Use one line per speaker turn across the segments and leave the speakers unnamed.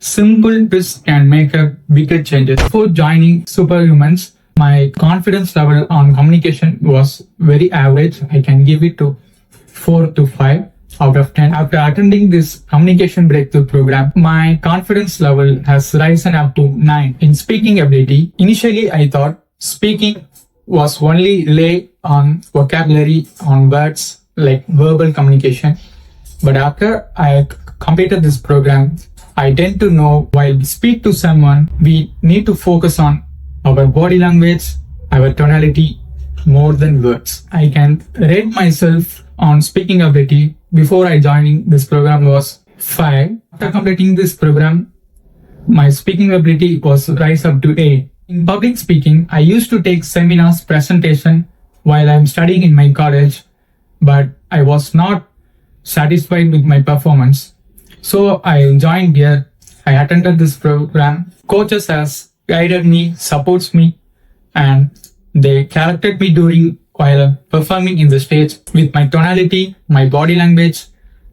simple twists can make a bigger changes. Before joining Superhumans, my confidence level on communication was very average. I can give it to 4 to 5 out of 10. After attending this communication breakthrough program, my confidence level has risen up to 9. In speaking ability, initially I thought speaking was only lay on vocabulary, on words like verbal communication. But after I completed this program, I tend to know while we speak to someone, we need to focus on our body language, our tonality more than words. I can rate myself on speaking ability before I joining this program was 5. After completing this program, my speaking ability was rise up to 8. In public speaking, I used to take seminars, presentation while I'm studying in my college, but I was not satisfied with my performance. So I joined here. I attended this program. Coaches has guided me, supports me, and they corrected me during while performing in the stage with my tonality, my body language.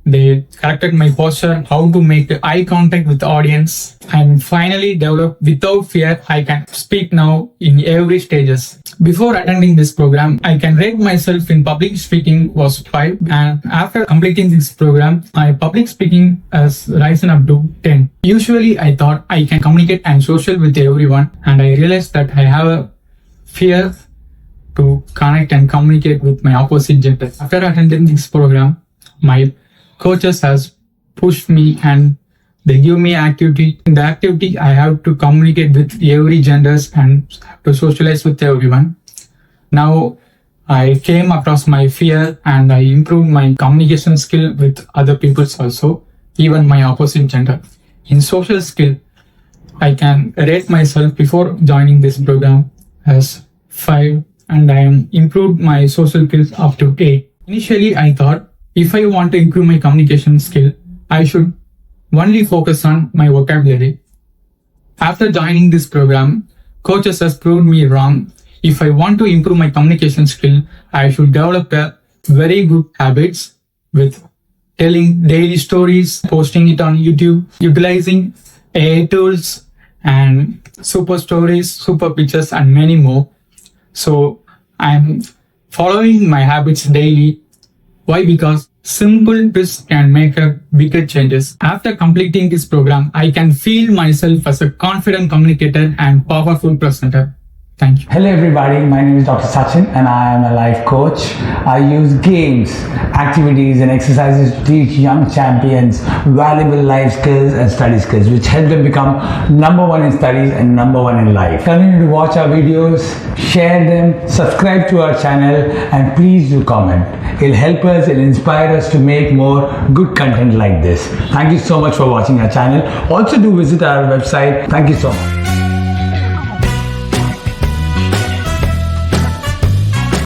They corrected my posture, how to make eye contact with the audience, and finally developed without fear. I can speak now in every stages. Before attending this program, I can rate myself in public speaking was 5, and after completing this program, my public speaking has risen up to 10. Usually, I thought I can communicate and social with everyone, and I realized that I have a fear to connect and communicate with my opposite gender. After attending this program, my coaches has pushed me and they give me activity. In the activity, I have to communicate with every genders and have to socialize with everyone. Now, I came across my fear and I improved my communication skill with other people also, even my opposite gender. In social skill, I can rate myself before joining this program as 5, and I am improved my social skills up to 8. Initially, I thought if I want to improve my communication skill, I should only focus on my vocabulary. After joining this program, coaches has proved me wrong. If I want to improve my communication skill, I should develop a very good habits with telling daily stories, posting it on YouTube, utilizing AI tools and super stories, super pictures, and many more. So I'm following my habits daily. Why? Because simple twists can make a bigger changes. After completing this program, I can feel myself as a confident communicator and powerful presenter. Thank you.
Hello everybody, my name is Dr. Sachin and I am a life coach. I use games, activities and exercises to teach young champions valuable life skills and study skills which help them become number 1 in studies and number 1 in life. Continue to watch our videos, share them, subscribe to our channel and please do comment. It'll help us, it'll inspire us to make more good content like this. Thank you so much for watching our channel. Also do visit our website. Thank you so much.